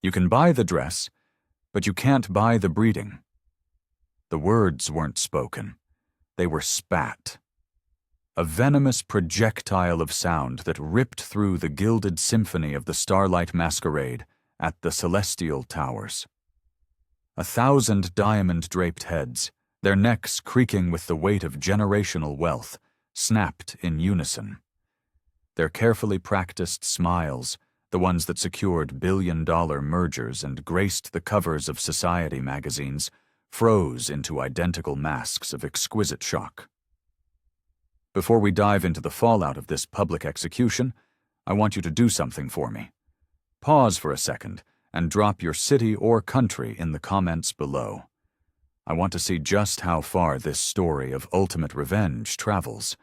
You can buy the dress, but you can't buy the breeding. The words weren't spoken. They were spat. A venomous projectile of sound that ripped through the gilded symphony of the starlight masquerade at the celestial towers. 1,000 diamond-draped heads, their necks creaking with the weight of generational wealth, snapped in unison. Their carefully practiced smiles, the ones that secured billion-dollar mergers and graced the covers of society magazines, froze into identical masks of exquisite shock. Before we dive into the fallout of this public execution, I want you to do something for me. Pause for a second and drop your city or country in the comments below. I want to see just how far this story of ultimate revenge travels.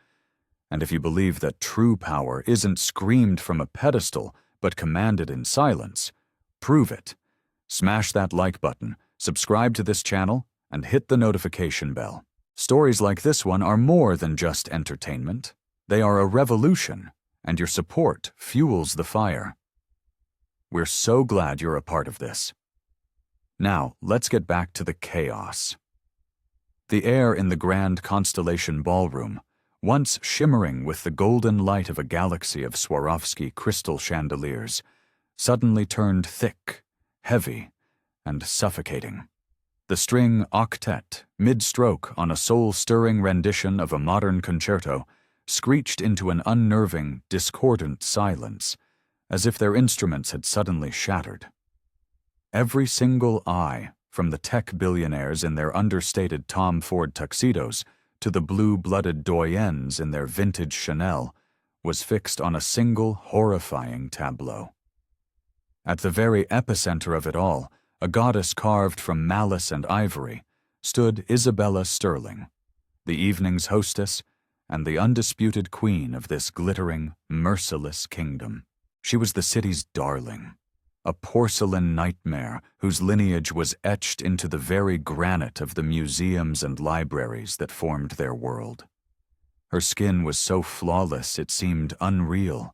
And if you believe that true power isn't screamed from a pedestal but commanded in silence, prove it. Smash that like button, subscribe to this channel, and hit the notification bell. Stories like this one are more than just entertainment. They are a revolution, and your support fuels the fire. We're so glad you're a part of this. Now, let's get back to the chaos. The air in the grand Constellation Ballroom, once shimmering with the golden light of a galaxy of Swarovski crystal chandeliers, suddenly turned thick, heavy, and suffocating. The string octet, mid-stroke on a soul-stirring rendition of a modern concerto, screeched into an unnerving, discordant silence, as if their instruments had suddenly shattered. Every single eye, from the tech billionaires in their understated Tom Ford tuxedos to the blue-blooded doyens in their vintage Chanel, was fixed on a single horrifying tableau. At the very epicenter of it all, a goddess carved from malice and ivory, stood Isabella Sterling, the evening's hostess and the undisputed queen of this glittering, merciless kingdom. She was the city's darling, a porcelain nightmare whose lineage was etched into the very granite of the museums and libraries that formed their world. Her skin was so flawless it seemed unreal,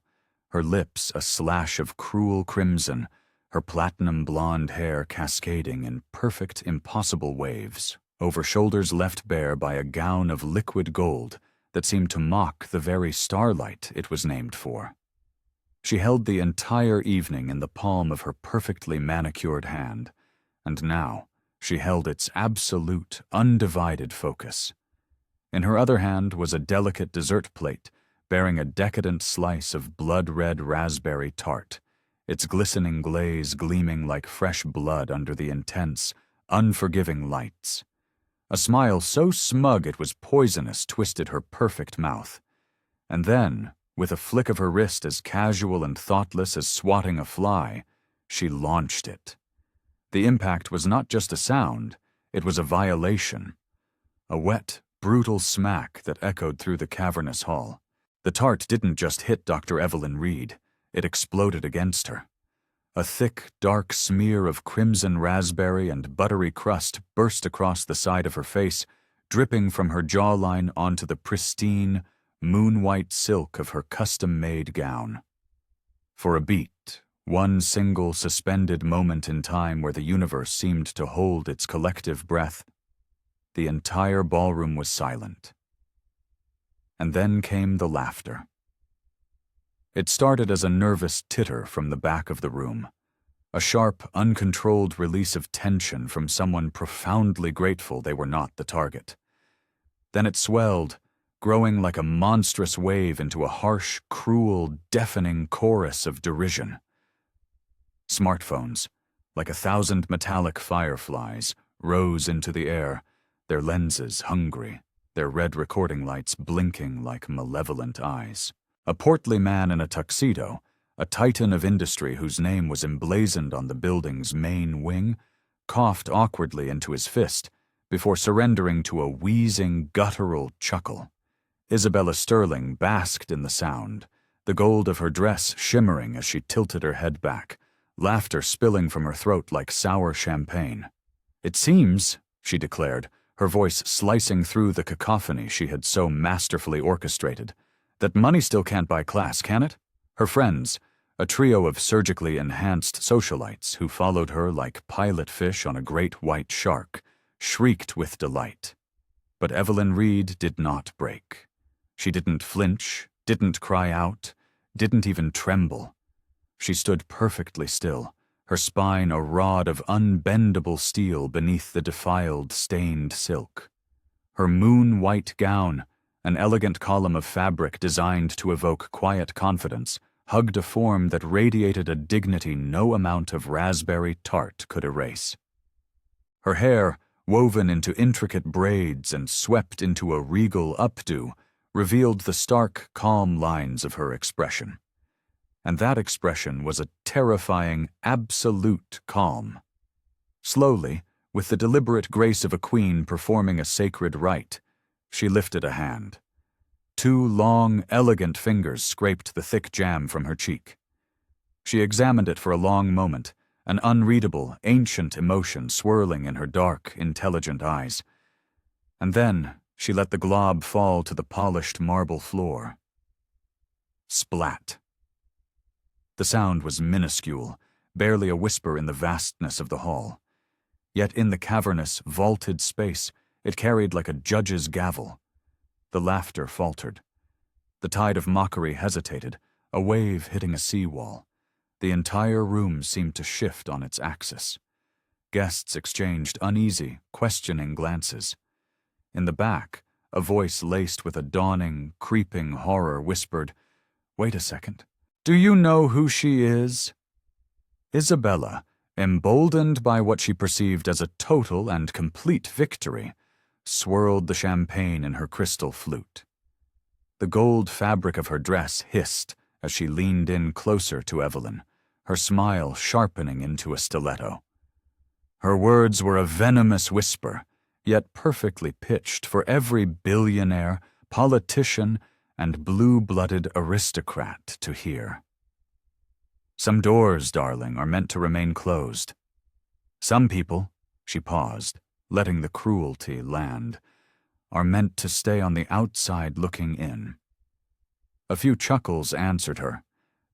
her lips a slash of cruel crimson, her platinum blonde hair cascading in perfect, impossible waves, over shoulders left bare by a gown of liquid gold that seemed to mock the very starlight it was named for. She held the entire evening in the palm of her perfectly manicured hand, and now she held its absolute, undivided focus. In her other hand was a delicate dessert plate bearing a decadent slice of blood-red raspberry tart, its glistening glaze gleaming like fresh blood under the intense, unforgiving lights. A smile so smug it was poisonous twisted her perfect mouth. And then, with a flick of her wrist as casual and thoughtless as swatting a fly, she launched it. The impact was not just a sound, it was a violation. A wet, brutal smack that echoed through the cavernous hall. The tart didn't just hit Dr. Evelyn Reed, it exploded against her. A thick, dark smear of crimson raspberry and buttery crust burst across the side of her face, dripping from her jawline onto the pristine, moon-white silk of her custom-made gown. For a beat, one single suspended moment in time where the universe seemed to hold its collective breath, the entire ballroom was silent. And then came the laughter. It started as a nervous titter from the back of the room, a sharp, uncontrolled release of tension from someone profoundly grateful they were not the target. Then it swelled, growing like a monstrous wave into a harsh, cruel, deafening chorus of derision. Smartphones, like 1,000 metallic fireflies, rose into the air, their lenses hungry, their red recording lights blinking like malevolent eyes. A portly man in a tuxedo, a titan of industry whose name was emblazoned on the building's main wing, coughed awkwardly into his fist before surrendering to a wheezing, guttural chuckle. Isabella Sterling basked in the sound, the gold of her dress shimmering as she tilted her head back, laughter spilling from her throat like sour champagne. "It seems," she declared, her voice slicing through the cacophony she had so masterfully orchestrated, "that money still can't buy class, can it?" Her friends, a trio of surgically enhanced socialites who followed her like pilot fish on a great white shark, shrieked with delight. But Evelyn Reed did not break. She didn't flinch, didn't cry out, didn't even tremble. She stood perfectly still, her spine a rod of unbendable steel beneath the defiled, stained silk. Her moon-white gown, an elegant column of fabric designed to evoke quiet confidence, hugged a form that radiated a dignity no amount of raspberry tart could erase. Her hair, woven into intricate braids and swept into a regal updo, revealed the stark, calm lines of her expression. And that expression was a terrifying, absolute calm. Slowly, with the deliberate grace of a queen performing a sacred rite, she lifted a hand. 2 long, elegant fingers scraped the thick jam from her cheek. She examined it for a long moment, an unreadable, ancient emotion swirling in her dark, intelligent eyes. And then she let the glob fall to the polished marble floor. Splat. The sound was minuscule, barely a whisper in the vastness of the hall. Yet in the cavernous, vaulted space, it carried like a judge's gavel. The laughter faltered. The tide of mockery hesitated, a wave hitting a seawall. The entire room seemed to shift on its axis. Guests exchanged uneasy, questioning glances. In the back, a voice laced with a dawning, creeping horror whispered, "Wait a second. Do you know who she is?" Isabella, emboldened by what she perceived as a total and complete victory, swirled the champagne in her crystal flute. The gold fabric of her dress hissed as she leaned in closer to Evelyn, her smile sharpening into a stiletto. Her words were a venomous whisper, yet perfectly pitched for every billionaire, politician, and blue-blooded aristocrat to hear. "Some doors, darling, are meant to remain closed. Some people," she paused, letting the cruelty land, "are meant to stay on the outside looking in." A few chuckles answered her,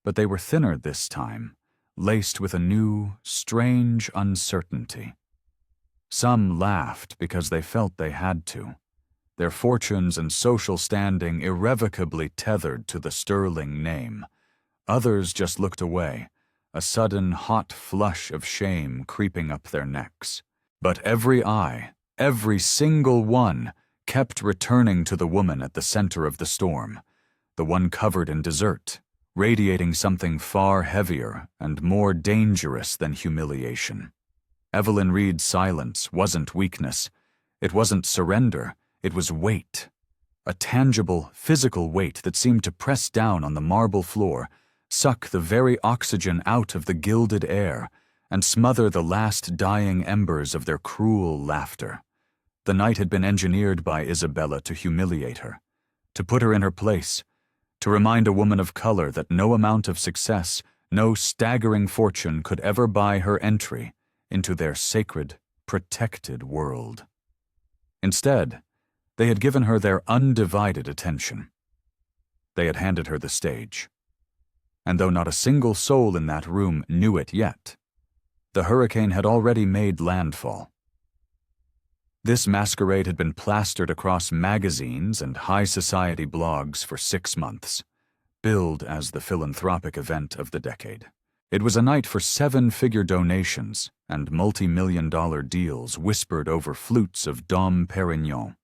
but they were thinner this time, laced with a new, strange uncertainty. Some laughed because they felt they had to, their fortunes and social standing irrevocably tethered to the sterling name. Others just looked away, a sudden hot flush of shame creeping up their necks. But every eye, every single one, kept returning to the woman at the center of the storm, the one covered in dessert, radiating something far heavier and more dangerous than humiliation. Evelyn Reed's silence wasn't weakness. It wasn't surrender. It was weight. A tangible, physical weight that seemed to press down on the marble floor, suck the very oxygen out of the gilded air, and smother the last dying embers of their cruel laughter. The night had been engineered by Isabella to humiliate her, to put her in her place, to remind a woman of color that no amount of success, no staggering fortune could ever buy her entry into their sacred, protected world. Instead, they had given her their undivided attention. They had handed her the stage. And though not a single soul in that room knew it yet, the hurricane had already made landfall. This masquerade had been plastered across magazines and high society blogs for 6 months, billed as the philanthropic event of the decade. It was a night for 7-figure donations and multi-million-dollar deals whispered over flutes of Dom Perignon.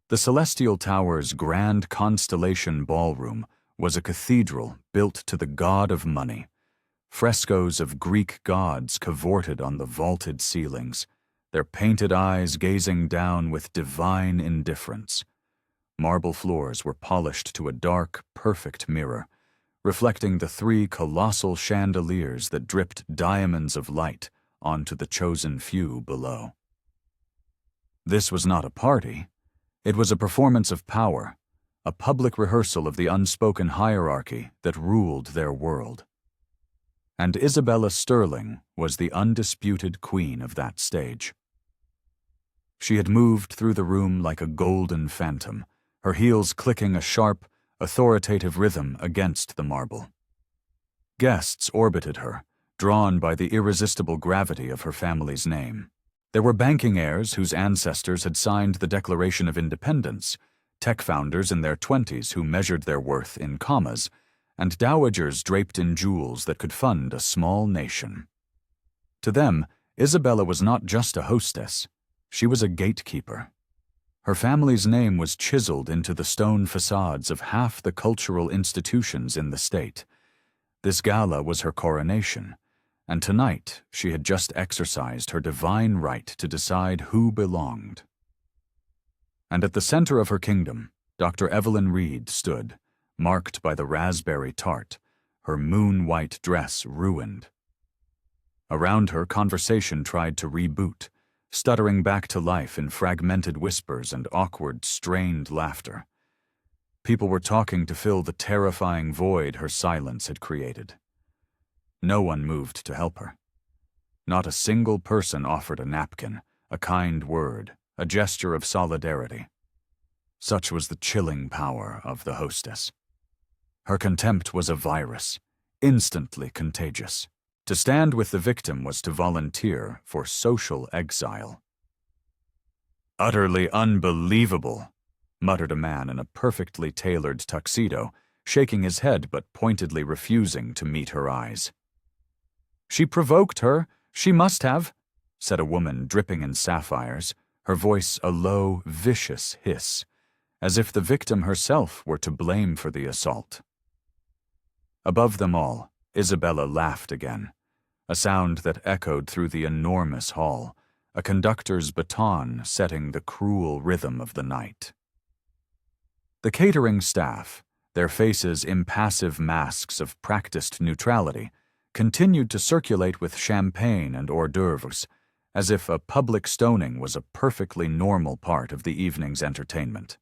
The Celestial Tower's grand constellation ballroom was a cathedral built to the god of money. Frescoes of Greek gods cavorted on the vaulted ceilings, their painted eyes gazing down with divine indifference. Marble floors were polished to a dark, perfect mirror, reflecting the 3 colossal chandeliers that dripped diamonds of light onto the chosen few below. This was not a party. It was a performance of power, a public rehearsal of the unspoken hierarchy that ruled their world. And Isabella Sterling was the undisputed queen of that stage. She had moved through the room like a golden phantom, her heels clicking a sharp, authoritative rhythm against the marble. Guests orbited her, drawn by the irresistible gravity of her family's name. There were banking heirs whose ancestors had signed the Declaration of Independence, tech founders in their 20s who measured their worth in commas, and dowagers draped in jewels that could fund a small nation. To them, Isabella was not just a hostess, she was a gatekeeper. Her family's name was chiseled into the stone facades of half the cultural institutions in the state. This gala was her coronation, and tonight she had just exercised her divine right to decide who belonged. And at the center of her kingdom, Dr. Evelyn Reed stood, marked by the raspberry tart, her moon-white dress ruined. Around her, conversation tried to reboot, stuttering back to life in fragmented whispers and awkward, strained laughter. People were talking to fill the terrifying void her silence had created. No one moved to help her. Not a single person offered a napkin, a kind word, a gesture of solidarity. Such was the chilling power of the hostess. Her contempt was a virus, instantly contagious. To stand with the victim was to volunteer for social exile. "Utterly unbelievable," muttered a man in a perfectly tailored tuxedo, shaking his head but pointedly refusing to meet her eyes. "She provoked her, she must have," said a woman dripping in sapphires, her voice a low, vicious hiss, as if the victim herself were to blame for the assault. Above them all, Isabella laughed again, a sound that echoed through the enormous hall, a conductor's baton setting the cruel rhythm of the night. The catering staff, their faces impassive masks of practiced neutrality, continued to circulate with champagne and hors d'oeuvres, as if a public stoning was a perfectly normal part of the evening's entertainment.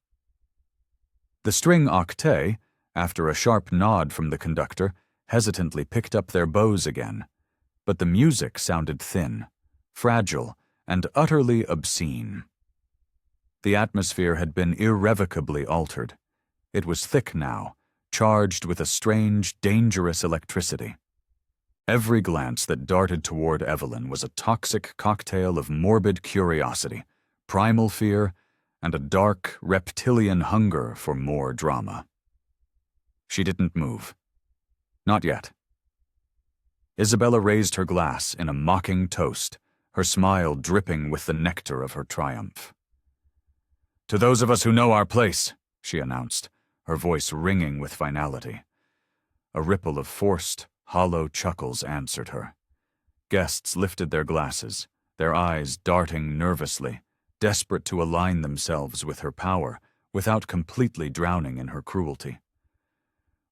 The string octet, after a sharp nod from the conductor, hesitantly picked up their bows again, but the music sounded thin, fragile, and utterly obscene. The atmosphere had been irrevocably altered. It was thick now, charged with a strange, dangerous electricity. Every glance that darted toward Evelyn was a toxic cocktail of morbid curiosity, primal fear, and a dark, reptilian hunger for more drama. She didn't move. Not yet. Isabella raised her glass in a mocking toast, her smile dripping with the nectar of her triumph. "To those of us who know our place," she announced, her voice ringing with finality. A ripple of forced, hollow chuckles answered her. Guests lifted their glasses, their eyes darting nervously, desperate to align themselves with her power without completely drowning in her cruelty.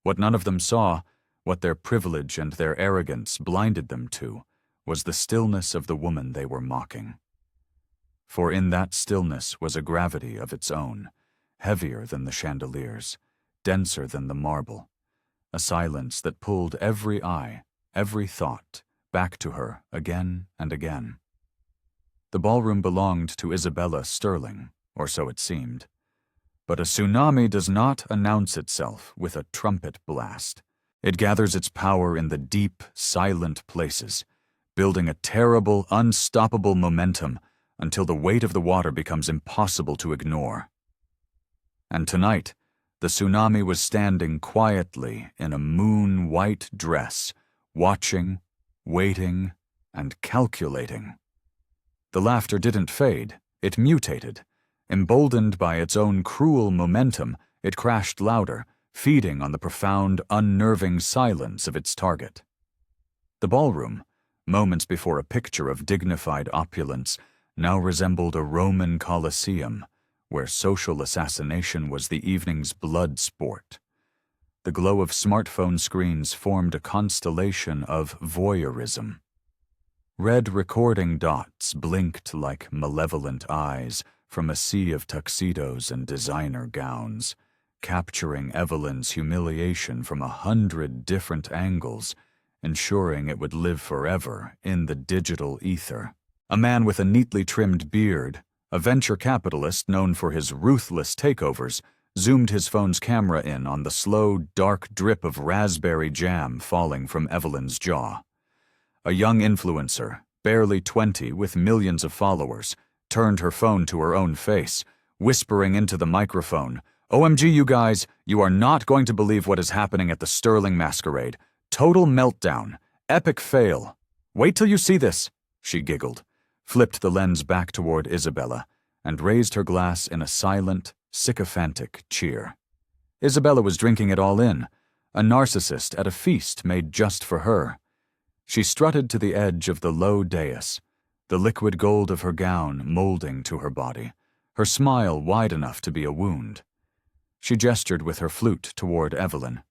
What none of them saw, what their privilege and their arrogance blinded them to, was the stillness of the woman they were mocking. For in that stillness was a gravity of its own, heavier than the chandeliers, denser than the marble, a silence that pulled every eye, every thought, back to her again and again. The ballroom belonged to Isabella Sterling, or so it seemed. But a tsunami does not announce itself with a trumpet blast. It gathers its power in the deep, silent places, building a terrible, unstoppable momentum until the weight of the water becomes impossible to ignore. And tonight, the tsunami was standing quietly in a moon-white dress, watching, waiting, and calculating. The laughter didn't fade, it mutated. Emboldened by its own cruel momentum, it crashed louder, feeding on the profound, unnerving silence of its target. The ballroom, moments before a picture of dignified opulence, now resembled a Roman Colosseum, where social assassination was the evening's blood sport. The glow of smartphone screens formed a constellation of voyeurism. Red recording dots blinked like malevolent eyes from a sea of tuxedos and designer gowns, capturing Evelyn's humiliation from 100 different angles, ensuring it would live forever in the digital ether. A man with a neatly trimmed beard, a venture capitalist known for his ruthless takeovers, zoomed his phone's camera in on the slow, dark drip of raspberry jam falling from Evelyn's jaw. A young influencer, barely 20 with millions of followers, turned her phone to her own face, whispering into the microphone, "OMG, you guys, you are not going to believe what is happening at the Sterling Masquerade. Total meltdown. Epic fail. Wait till you see this," she giggled, flipped the lens back toward Isabella, and raised her glass in a silent, sycophantic cheer. Isabella was drinking it all in, a narcissist at a feast made just for her. She strutted to the edge of the low dais, the liquid gold of her gown molding to her body, her smile wide enough to be a wound. She gestured with her flute toward Evelyn.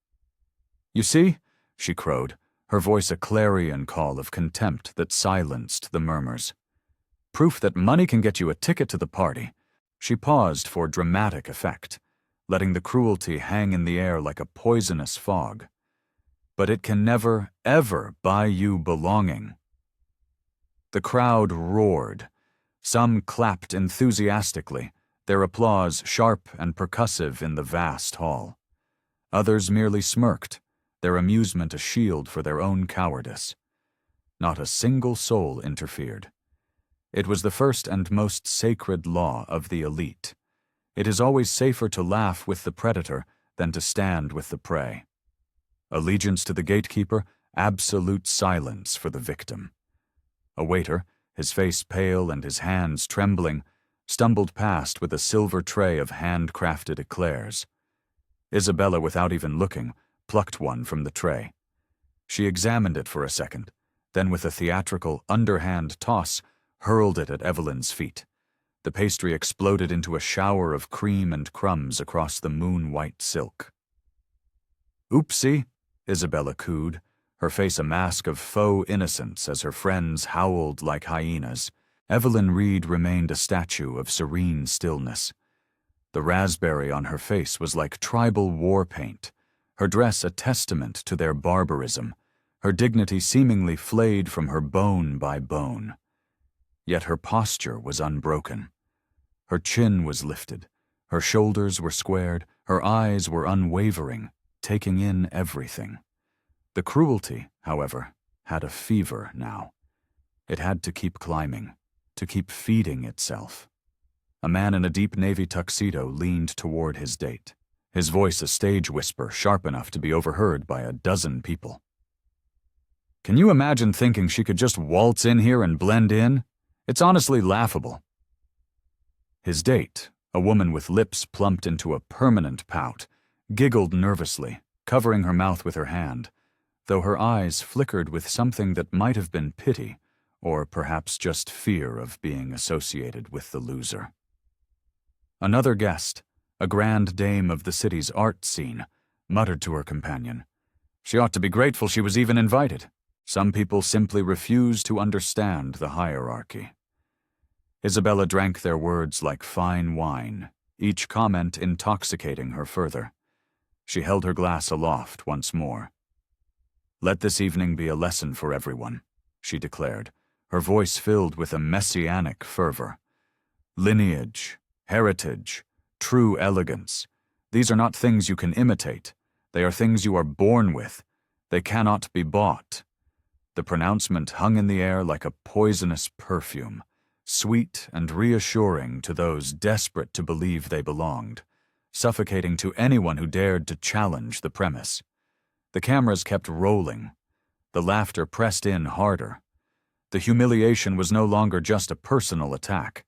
"You see?" she crowed, her voice a clarion call of contempt that silenced the murmurs. "Proof that money can get you a ticket to the party." She paused for dramatic effect, letting the cruelty hang in the air like a poisonous fog. "But it can never, ever buy you belonging." The crowd roared. Some clapped enthusiastically, their applause sharp and percussive in the vast hall. Others merely smirked, their amusement a shield for their own cowardice. Not a single soul interfered. It was the first and most sacred law of the elite. It is always safer to laugh with the predator than to stand with the prey. Allegiance to the gatekeeper, absolute silence for the victim. A waiter, his face pale and his hands trembling, stumbled past with a silver tray of handcrafted eclairs. Isabella, without even looking, plucked one from the tray. She examined it for a second, then with a theatrical, underhand toss, hurled it at Evelyn's feet. The pastry exploded into a shower of cream and crumbs across the moon-white silk. "Oopsie," Isabella cooed, her face a mask of faux innocence as her friends howled like hyenas. Evelyn Reed remained a statue of serene stillness. The raspberry on her face was like tribal war paint, her dress a testament to their barbarism, her dignity seemingly flayed from her bone by bone. Yet her posture was unbroken. Her chin was lifted, her shoulders were squared, her eyes were unwavering, taking in everything. The cruelty, however, had a fever now. It had to keep climbing, to keep feeding itself. A man in a deep navy tuxedo leaned toward his date, his voice a stage whisper sharp enough to be overheard by a dozen people. "Can you imagine thinking she could just waltz in here and blend in? It's honestly laughable." His date, a woman with lips plumped into a permanent pout, giggled nervously, covering her mouth with her hand, though her eyes flickered with something that might have been pity, or perhaps just fear of being associated with the loser. Another guest, a grand dame of the city's art scene, muttered to her companion, "She ought to be grateful she was even invited. Some people simply refuse to understand the hierarchy." Isabella drank their words like fine wine, each comment intoxicating her further. She held her glass aloft once more. "Let this evening be a lesson for everyone," she declared, her voice filled with a messianic fervor. "Lineage, heritage, true elegance. These are not things you can imitate. They are things you are born with. They cannot be bought." The pronouncement hung in the air like a poisonous perfume, sweet and reassuring to those desperate to believe they belonged, suffocating to anyone who dared to challenge the premise. The cameras kept rolling. The laughter pressed in harder. The humiliation was no longer just a personal attack.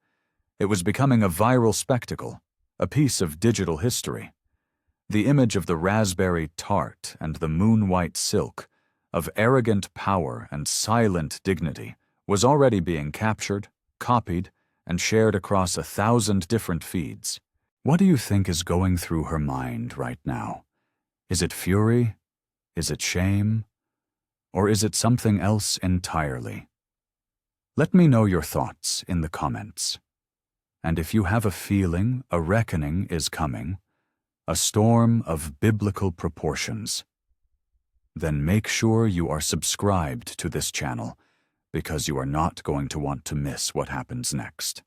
It was becoming a viral spectacle, a piece of digital history. The image of the raspberry tart and the moon-white silk, of arrogant power and silent dignity, was already being captured, copied, and shared across 1,000 different feeds. What do you think is going through her mind right now? Is it fury? Is it shame? Or is it something else entirely? Let me know your thoughts in the comments. And if you have a feeling a reckoning is coming, a storm of biblical proportions, then make sure you are subscribed to this channel, because you are not going to want to miss what happens next.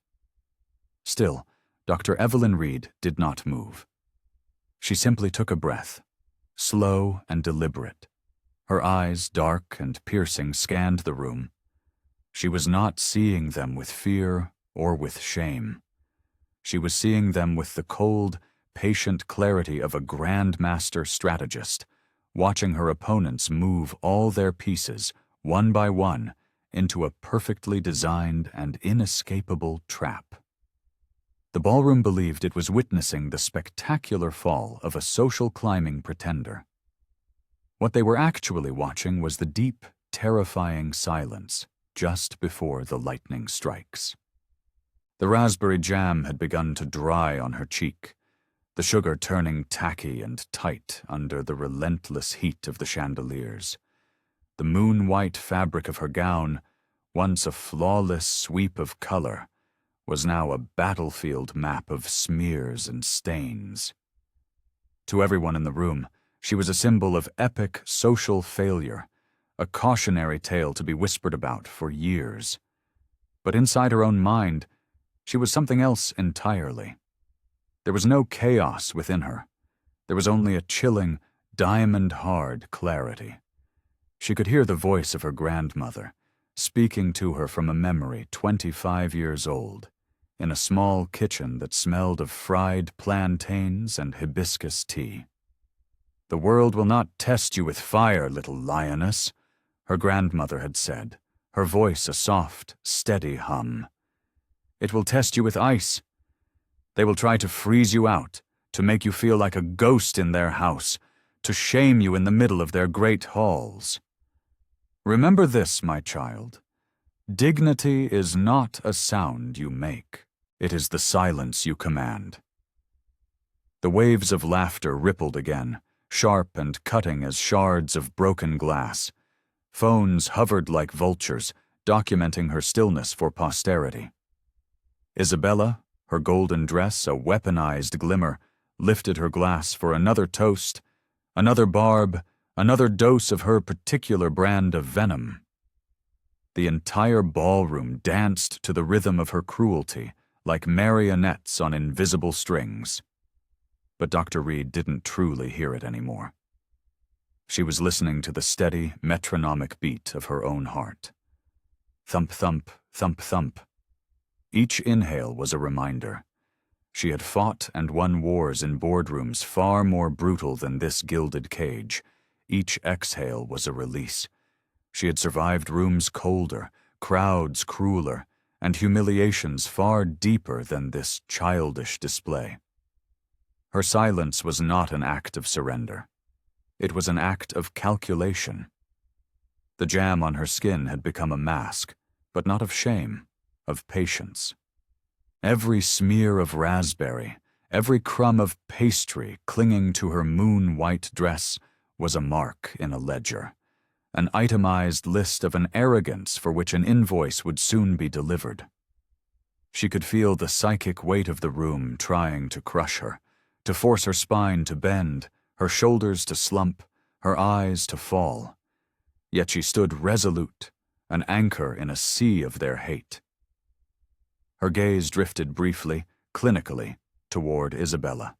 Still, Dr. Evelyn Reed did not move. She simply took a breath, slow and deliberate. Her eyes, dark and piercing, scanned the room. She was not seeing them with fear or with shame. She was seeing them with the cold, patient clarity of a grandmaster strategist, watching her opponents move all their pieces, one by one, into a perfectly designed and inescapable trap. The ballroom believed it was witnessing the spectacular fall of a social climbing pretender. What they were actually watching was the deep, terrifying silence just before the lightning strikes. The raspberry jam had begun to dry on her cheek, the sugar turning tacky and tight under the relentless heat of the chandeliers. The moon-white fabric of her gown, once a flawless sweep of color, was now a battlefield map of smears and stains. To everyone in the room, she was a symbol of epic social failure, a cautionary tale to be whispered about for years. But inside her own mind, she was something else entirely. There was no chaos within her. There was only a chilling, diamond-hard clarity. She could hear the voice of her grandmother, speaking to her from a memory 25 years old, in a small kitchen that smelled of fried plantains and hibiscus tea. "The world will not test you with fire, little lioness," her grandmother had said, her voice a soft, steady hum. "It will test you with ice. They will try to freeze you out, to make you feel like a ghost in their house, to shame you in the middle of their great halls. Remember this, my child. Dignity is not a sound you make. It is the silence you command." The waves of laughter rippled again, sharp and cutting as shards of broken glass. Phones hovered like vultures, documenting her stillness for posterity. Isabella, her golden dress a weaponized glimmer, lifted her glass for another toast, another barb, another dose of her particular brand of venom. The entire ballroom danced to the rhythm of her cruelty, like marionettes on invisible strings. But Dr. Reed didn't truly hear it anymore. She was listening to the steady, metronomic beat of her own heart. Thump, thump, thump, thump. Each inhale was a reminder. She had fought and won wars in boardrooms far more brutal than this gilded cage. Each exhale was a release. She had survived rooms colder, crowds crueler, and humiliations far deeper than this childish display. Her silence was not an act of surrender. It was an act of calculation. The jam on her skin had become a mask, but not of shame, of patience. Every smear of raspberry, every crumb of pastry clinging to her moon-white dress was a mark in a ledger, an itemized list of an arrogance for which an invoice would soon be delivered. She could feel the psychic weight of the room trying to crush her, to force her spine to bend, her shoulders to slump, her eyes to fall. Yet she stood resolute, an anchor in a sea of their hate. Her gaze drifted briefly, clinically, toward Isabella.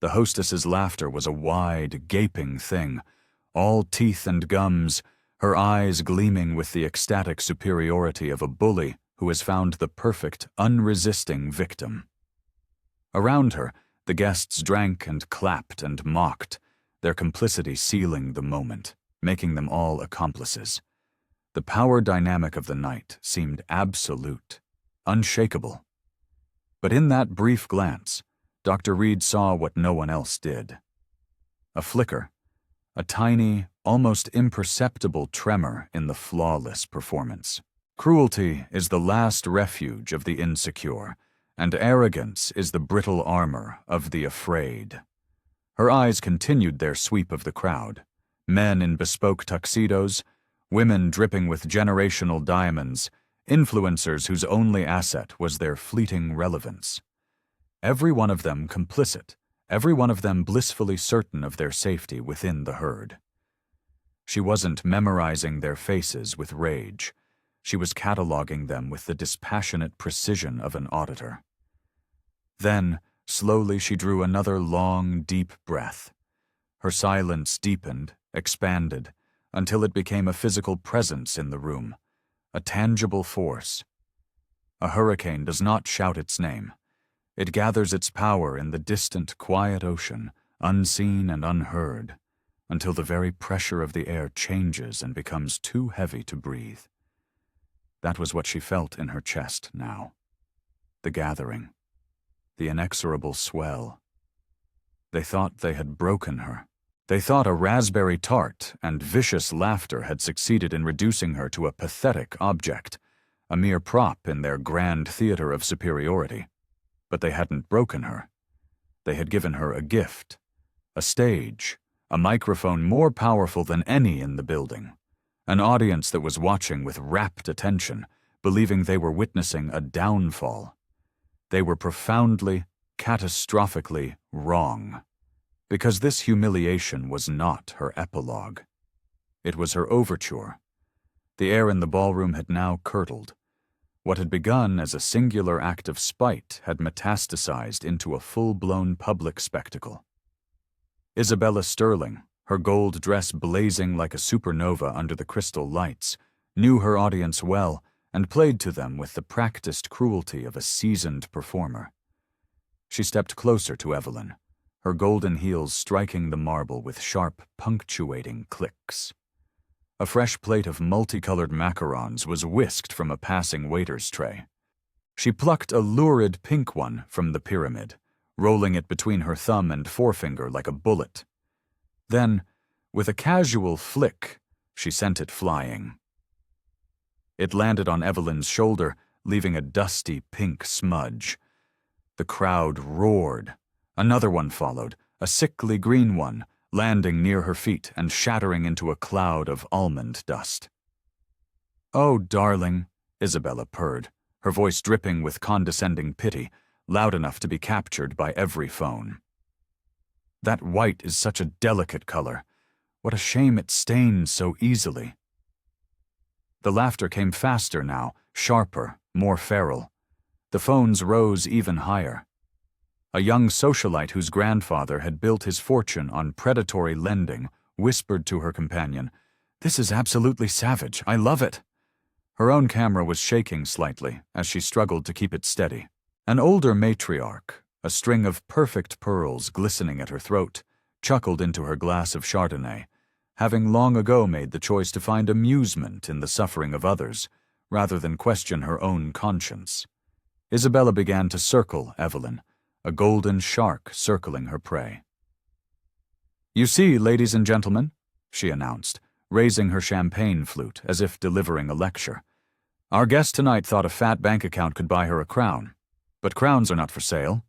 The hostess's laughter was a wide, gaping thing, all teeth and gums, her eyes gleaming with the ecstatic superiority of a bully who has found the perfect, unresisting victim. Around her, the guests drank and clapped and mocked, their complicity sealing the moment, making them all accomplices. The power dynamic of the night seemed absolute, unshakable. But in that brief glance, Dr. Reed saw what no one else did. A flicker, a tiny, almost imperceptible tremor in the flawless performance. Cruelty is the last refuge of the insecure, and arrogance is the brittle armor of the afraid. Her eyes continued their sweep of the crowd, men in bespoke tuxedos, women dripping with generational diamonds, influencers whose only asset was their fleeting relevance. Every one of them complicit, every one of them blissfully certain of their safety within the herd. She wasn't memorizing their faces with rage. She was cataloging them with the dispassionate precision of an auditor. Then, Slowly she drew another long, deep breath. Her silence deepened, expanded, until it became a physical presence in the room, a tangible force. A hurricane does not shout its name. It gathers its power in the distant, quiet ocean, unseen and unheard, until the very pressure of the air changes and becomes too heavy to breathe. That was what she felt in her chest now. The gathering. The inexorable swell. They thought they had broken her. They thought a raspberry tart and vicious laughter had succeeded in reducing her to a pathetic object, a mere prop in their grand theater of superiority. But they hadn't broken her. They had given her a gift, a stage, a microphone more powerful than any in the building, an audience that was watching with rapt attention, believing they were witnessing a downfall. They were profoundly, catastrophically wrong, because this humiliation was not her epilogue. It was her overture. The air in the ballroom had now curdled. What had begun as a singular act of spite had metastasized into a full-blown public spectacle. Isabella Sterling, her gold dress blazing like a supernova under the crystal lights, knew her audience well and played to them with the practiced cruelty of a seasoned performer. She stepped closer to Evelyn, her golden heels striking the marble with sharp, punctuating clicks. A fresh plate of multicolored macarons was whisked from a passing waiter's tray. She plucked a lurid pink one from the pyramid, rolling it between her thumb and forefinger like a bullet. Then, with a casual flick, she sent it flying. It landed on Evelyn's shoulder, leaving a dusty pink smudge. The crowd roared. Another one followed, a sickly green one, landing near her feet and shattering into a cloud of almond dust. "Oh, darling," Isabella purred, her voice dripping with condescending pity, loud enough to be captured by every phone. "That white is such a delicate color. What a shame it stains so easily." The laughter came faster now, sharper, more feral. The phones rose even higher. A young socialite whose grandfather had built his fortune on predatory lending whispered to her companion, "This is absolutely savage. I love it." Her own camera was shaking slightly as she struggled to keep it steady. An older matriarch, a string of perfect pearls glistening at her throat, chuckled into her glass of Chardonnay, having long ago made the choice to find amusement in the suffering of others, rather than question her own conscience. Isabella began to circle Evelyn, a golden shark circling her prey. "You see, ladies and gentlemen," she announced, raising her champagne flute as if delivering a lecture. "Our guest tonight thought a fat bank account could buy her a crown, but crowns are not for sale."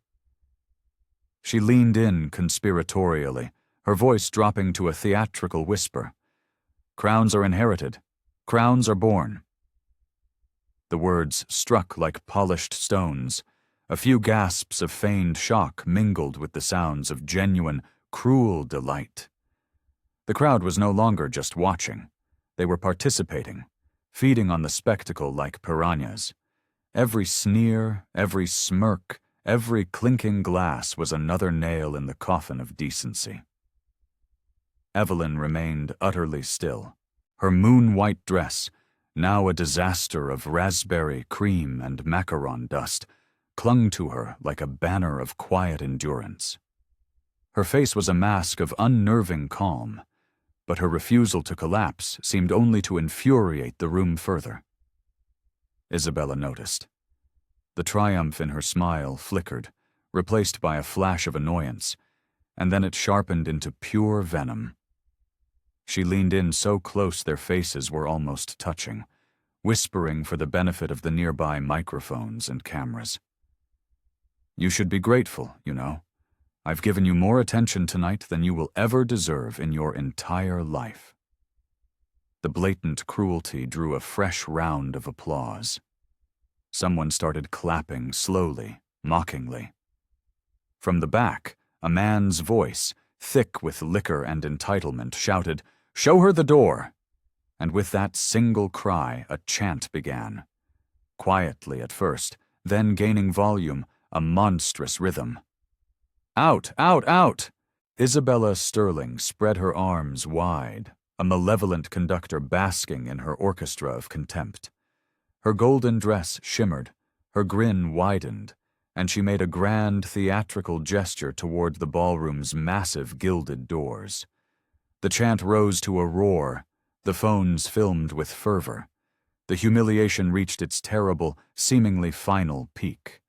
She leaned in conspiratorially, her voice dropping to a theatrical whisper. "Crowns are inherited. Crowns are born." The words struck like polished stones. A few gasps of feigned shock mingled with the sounds of genuine, cruel delight. The crowd was no longer just watching. They were participating, feeding on the spectacle like piranhas. Every sneer, every smirk, every clinking glass was another nail in the coffin of decency. Evelyn remained utterly still. Her moon-white dress, now a disaster of raspberry, cream, and macaron dust, clung to her like a banner of quiet endurance. Her face was a mask of unnerving calm, but her refusal to collapse seemed only to infuriate the room further. Isabella noticed. The triumph in her smile flickered, replaced by a flash of annoyance, and then it sharpened into pure venom. She leaned in so close their faces were almost touching, whispering for the benefit of the nearby microphones and cameras. "You should be grateful, you know. I've given you more attention tonight than you will ever deserve in your entire life." The blatant cruelty drew a fresh round of applause. Someone started clapping slowly, mockingly. From the back, a man's voice, thick with liquor and entitlement, shouted, "Show her the door!" And with that single cry, a chant began. Quietly at first, then gaining volume, a monstrous rhythm. Out, out, out! Isabella Sterling spread her arms wide, a malevolent conductor basking in her orchestra of contempt. Her golden dress shimmered, her grin widened, and she made a grand theatrical gesture toward the ballroom's massive gilded doors. The chant rose to a roar, the phones filmed with fervor. The humiliation reached its terrible, seemingly final peak.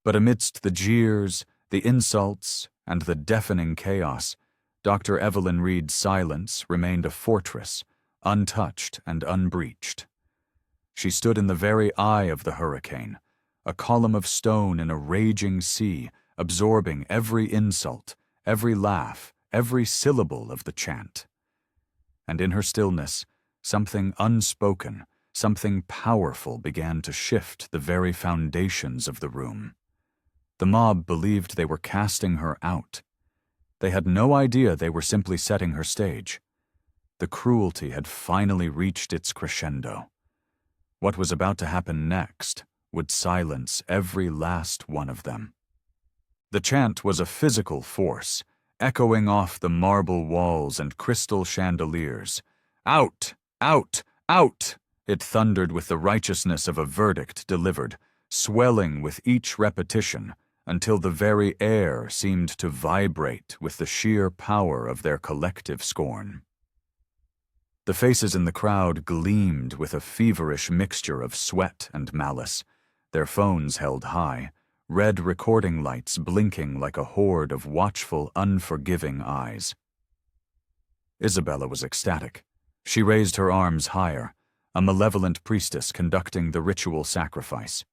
But amidst the jeers, the insults, and the deafening chaos, Dr. Evelyn Reed's silence remained a fortress, untouched and unbreached. She stood in the very eye of the hurricane, a column of stone in a raging sea, absorbing every insult, every laugh, every syllable of the chant. And in her stillness, something unspoken, something powerful began to shift the very foundations of the room. The mob believed they were casting her out. They had no idea they were simply setting her stage. The cruelty had finally reached its crescendo. What was about to happen next would silence every last one of them. The chant was a physical force, echoing off the marble walls and crystal chandeliers. Out! Out! Out! It thundered with the righteousness of a verdict delivered, swelling with each repetition, until the very air seemed to vibrate with the sheer power of their collective scorn. The faces in the crowd gleamed with a feverish mixture of sweat and malice, their phones held high, red recording lights blinking like a horde of watchful, unforgiving eyes. Isabella was ecstatic. She raised her arms higher, a malevolent priestess conducting the ritual sacrifice.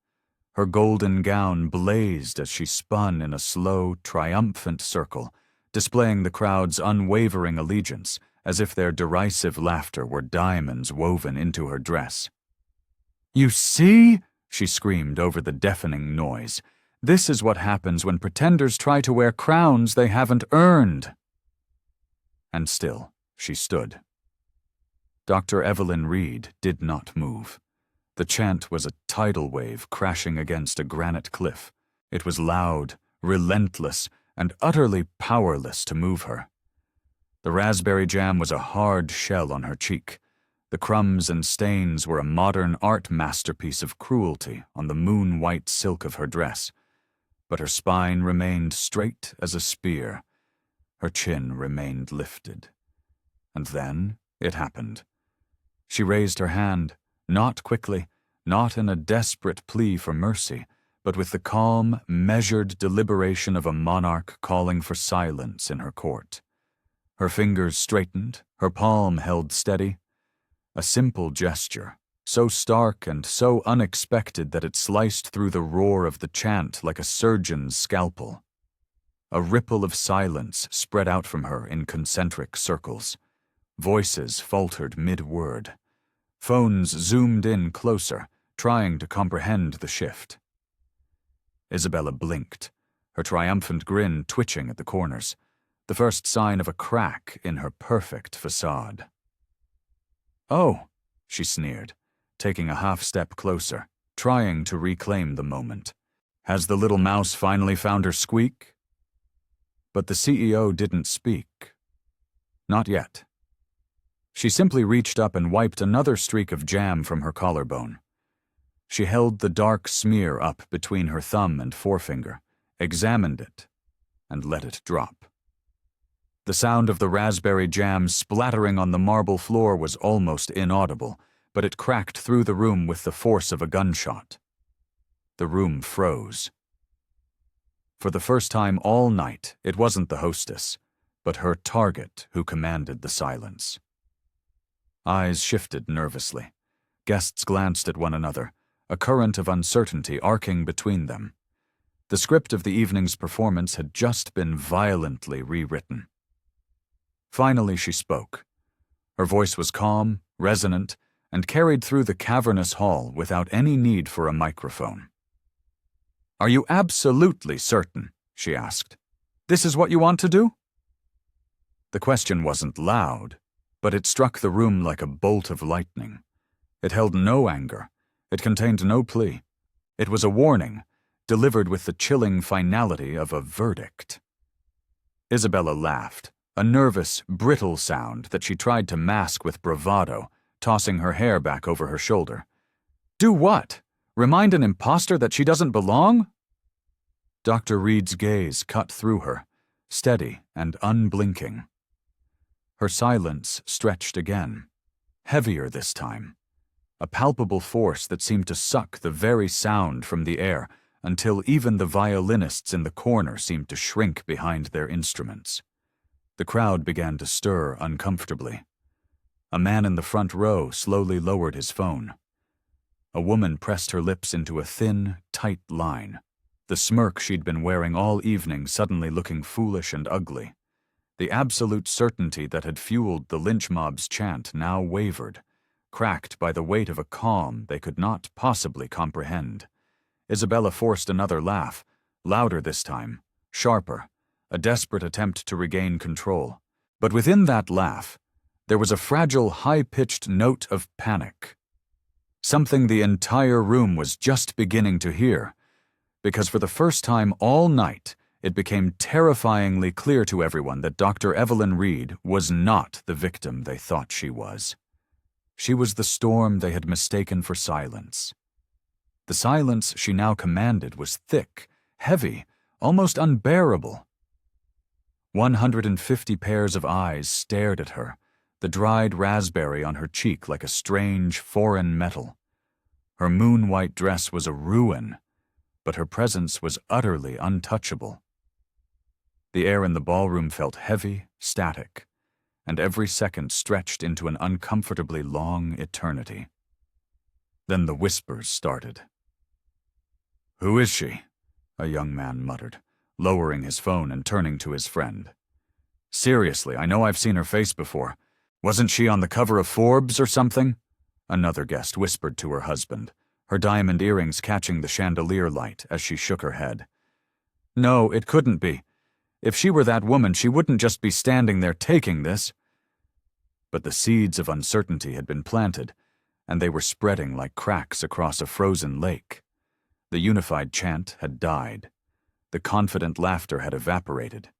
Her golden gown blazed as she spun in a slow, triumphant circle, displaying the crowd's unwavering allegiance, as if their derisive laughter were diamonds woven into her dress. "You see?" she screamed over the deafening noise. "This is what happens when pretenders try to wear crowns they haven't earned." And still, she stood. Dr. Evelyn Reed did not move. The chant was a tidal wave crashing against a granite cliff. It was loud, relentless, and utterly powerless to move her. The raspberry jam was a hard shell on her cheek. The crumbs and stains were a modern art masterpiece of cruelty on the moon-white silk of her dress. But her spine remained straight as a spear. Her chin remained lifted. And then it happened. She raised her hand, not quickly, not in a desperate plea for mercy, but with the calm, measured deliberation of a monarch calling for silence in her court. Her fingers straightened, her palm held steady. A simple gesture, so stark and so unexpected that it sliced through the roar of the chant like a surgeon's scalpel. A ripple of silence spread out from her in concentric circles. Voices faltered mid-word. Phones zoomed in closer, trying to comprehend the shift. Isabella blinked, her triumphant grin twitching at the corners, the first sign of a crack in her perfect facade. "Oh," she sneered, taking a half-step closer, trying to reclaim the moment. "Has the little mouse finally found her squeak?" But the CEO didn't speak. Not yet. She simply reached up and wiped another streak of jam from her collarbone. She held the dark smear up between her thumb and forefinger, examined it, and let it drop. The sound of the raspberry jam splattering on the marble floor was almost inaudible, but it cracked through the room with the force of a gunshot. The room froze. For the first time all night, it wasn't the hostess, but her target who commanded the silence. Eyes shifted nervously. Guests glanced at one another, a current of uncertainty arcing between them. The script of the evening's performance had just been violently rewritten. Finally she spoke. Her voice was calm, resonant, and carried through the cavernous hall without any need for a microphone. "Are you absolutely certain?" she asked. "This is what you want to do?" The question wasn't loud, but it struck the room like a bolt of lightning. It held no anger. It contained no plea. It was a warning, delivered with the chilling finality of a verdict. Isabella laughed, a nervous, brittle sound that she tried to mask with bravado, tossing her hair back over her shoulder. Do what? Remind an imposter that she doesn't belong? Dr. Reed's gaze cut through her, steady and unblinking. Her silence stretched again, heavier this time, a palpable force that seemed to suck the very sound from the air until even the violinists in the corner seemed to shrink behind their instruments. The crowd began to stir uncomfortably. A man in the front row slowly lowered his phone. A woman pressed her lips into a thin, tight line, the smirk she'd been wearing all evening suddenly looking foolish and ugly. The absolute certainty that had fueled the lynch mob's chant now wavered, cracked by the weight of a calm they could not possibly comprehend. Isabella forced another laugh, louder this time, sharper, a desperate attempt to regain control. But within that laugh, there was a fragile, high-pitched note of panic. Something the entire room was just beginning to hear, because for the first time all night, it became terrifyingly clear to everyone that Dr. Evelyn Reed was not the victim they thought she was. She was the storm they had mistaken for silence. The silence she now commanded was thick, heavy, almost unbearable. 150 pairs of eyes stared at her, the dried raspberry on her cheek like a strange, foreign metal. Her moon-white dress was a ruin, but her presence was utterly untouchable. The air in the ballroom felt heavy, static, and every second stretched into an uncomfortably long eternity. Then the whispers started. "Who is she?" a young man muttered, lowering his phone and turning to his friend. "Seriously, I know I've seen her face before. Wasn't she on the cover of Forbes or something?" Another guest whispered to her husband, her diamond earrings catching the chandelier light as she shook her head. "No, it couldn't be. If she were that woman, she wouldn't just be standing there taking this." But the seeds of uncertainty had been planted, and they were spreading like cracks across a frozen lake. The unified chant had died. The confident laughter had evaporated.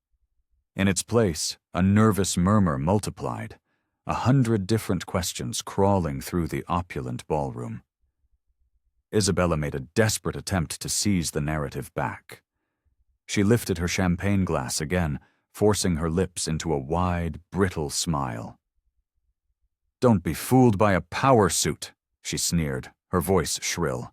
In its place, a nervous murmur multiplied, 100 different questions crawling through the opulent ballroom. Isabella made a desperate attempt to seize the narrative back. She lifted her champagne glass again, forcing her lips into a wide, brittle smile. "Don't be fooled by a power suit," she sneered, her voice shrill.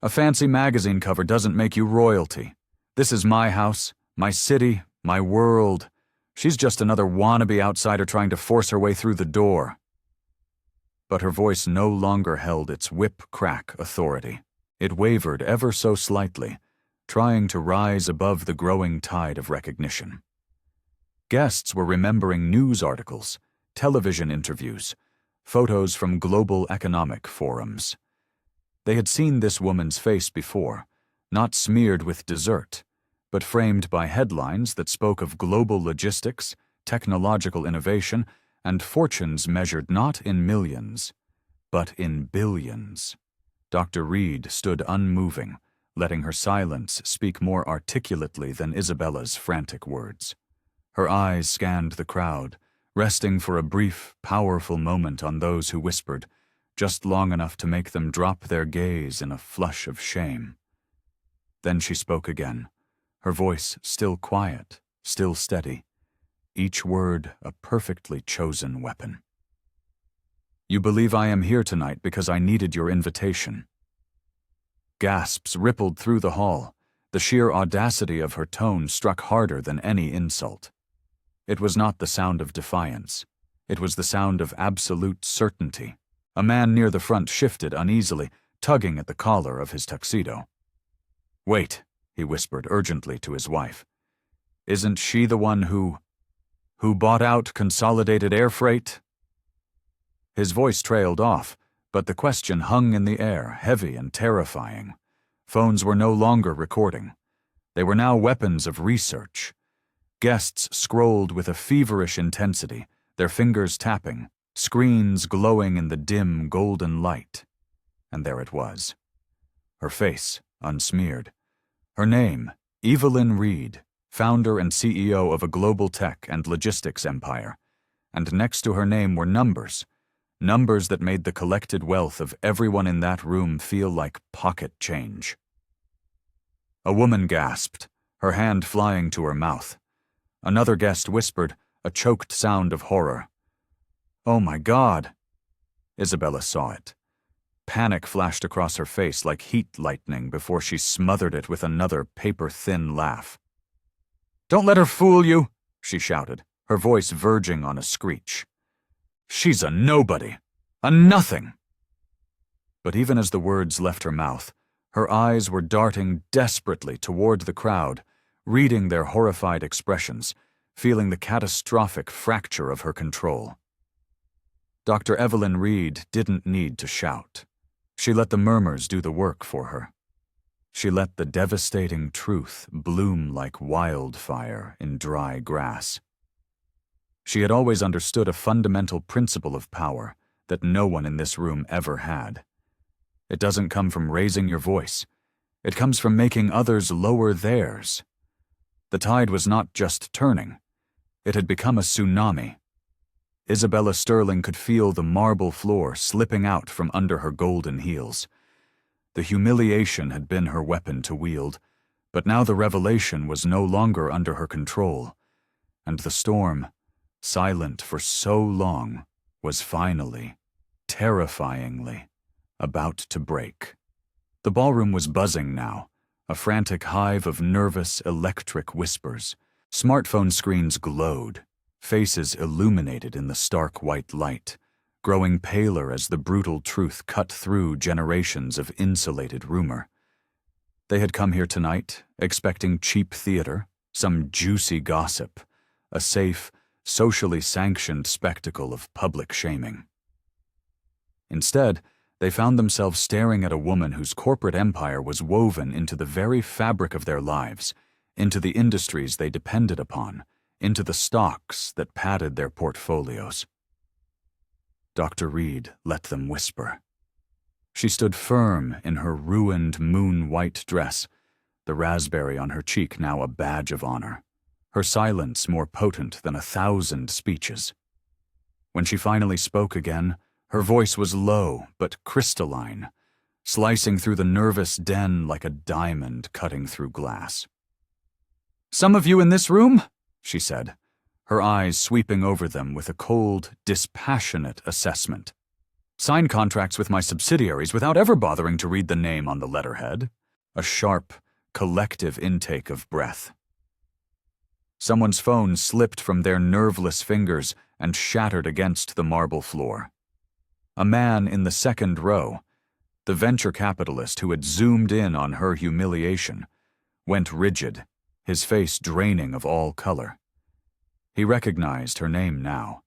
"A fancy magazine cover doesn't make you royalty. This is my house, my city, my world. She's just another wannabe outsider trying to force her way through the door." But her voice no longer held its whip-crack authority. It wavered ever so slightly, trying to rise above the growing tide of recognition. Guests were remembering news articles, television interviews, photos from global economic forums. They had seen this woman's face before, not smeared with dessert, but framed by headlines that spoke of global logistics, technological innovation, and fortunes measured not in millions, but in billions. Dr. Reed stood unmoving, letting her silence speak more articulately than Isabella's frantic words. Her eyes scanned the crowd, resting for a brief, powerful moment on those who whispered, just long enough to make them drop their gaze in a flush of shame. Then she spoke again, her voice still quiet, still steady, each word a perfectly chosen weapon. "You believe I am here tonight because I needed your invitation." Gasps rippled through the hall. The sheer audacity of her tone struck harder than any insult. It was not the sound of defiance. It was the sound of absolute certainty. A man near the front shifted uneasily, tugging at the collar of his tuxedo. "Wait," he whispered urgently to his wife. "Isn't she the one who bought out Consolidated Air Freight?" His voice trailed off, but the question hung in the air, heavy and terrifying. Phones were no longer recording. They were now weapons of research. Guests scrolled with a feverish intensity, their fingers tapping, screens glowing in the dim, golden light. And there it was. Her face, unsmeared. Her name, Evelyn Reed, founder and CEO of a global tech and logistics empire, and next to her name were numbers, numbers that made the collected wealth of everyone in that room feel like pocket change. A woman gasped, her hand flying to her mouth. Another guest whispered, a choked sound of horror. "Oh my God!" Isabella saw it. Panic flashed across her face like heat lightning before she smothered it with another paper-thin laugh. "Don't let her fool you," she shouted, her voice verging on a screech. "She's a nobody, a nothing." But even as the words left her mouth, her eyes were darting desperately toward the crowd, reading their horrified expressions, feeling the catastrophic fracture of her control. Dr. Evelyn Reed didn't need to shout. She let the murmurs do the work for her. She let the devastating truth bloom like wildfire in dry grass. She had always understood a fundamental principle of power that no one in this room ever had. It doesn't come from raising your voice. It comes from making others lower theirs. The tide was not just turning. It had become a tsunami. Isabella Sterling could feel the marble floor slipping out from under her golden heels. The humiliation had been her weapon to wield, but now the revelation was no longer under her control, and the storm, silent for so long, was finally, terrifyingly, about to break. The ballroom was buzzing now, a frantic hive of nervous, electric whispers. Smartphone screens glowed, faces illuminated in the stark white light, growing paler as the brutal truth cut through generations of insulated rumor. They had come here tonight, expecting cheap theater, some juicy gossip, a safe, socially sanctioned spectacle of public shaming. Instead, they found themselves staring at a woman whose corporate empire was woven into the very fabric of their lives, into the industries they depended upon, into the stocks that padded their portfolios. Dr. Reed let them whisper. She stood firm in her ruined moon-white dress, the raspberry on her cheek now a badge of honor, her silence more potent than 1,000 speeches. When she finally spoke again, her voice was low but crystalline, slicing through the nervous den like a diamond cutting through glass. "Some of you in this room," she said, her eyes sweeping over them with a cold, dispassionate assessment, "sign contracts with my subsidiaries without ever bothering to read the name on the letterhead." A sharp, collective intake of breath. Someone's phone slipped from their nerveless fingers and shattered against the marble floor. A man in the second row, the venture capitalist who had zoomed in on her humiliation, went rigid, his face draining of all color. He recognized her name now,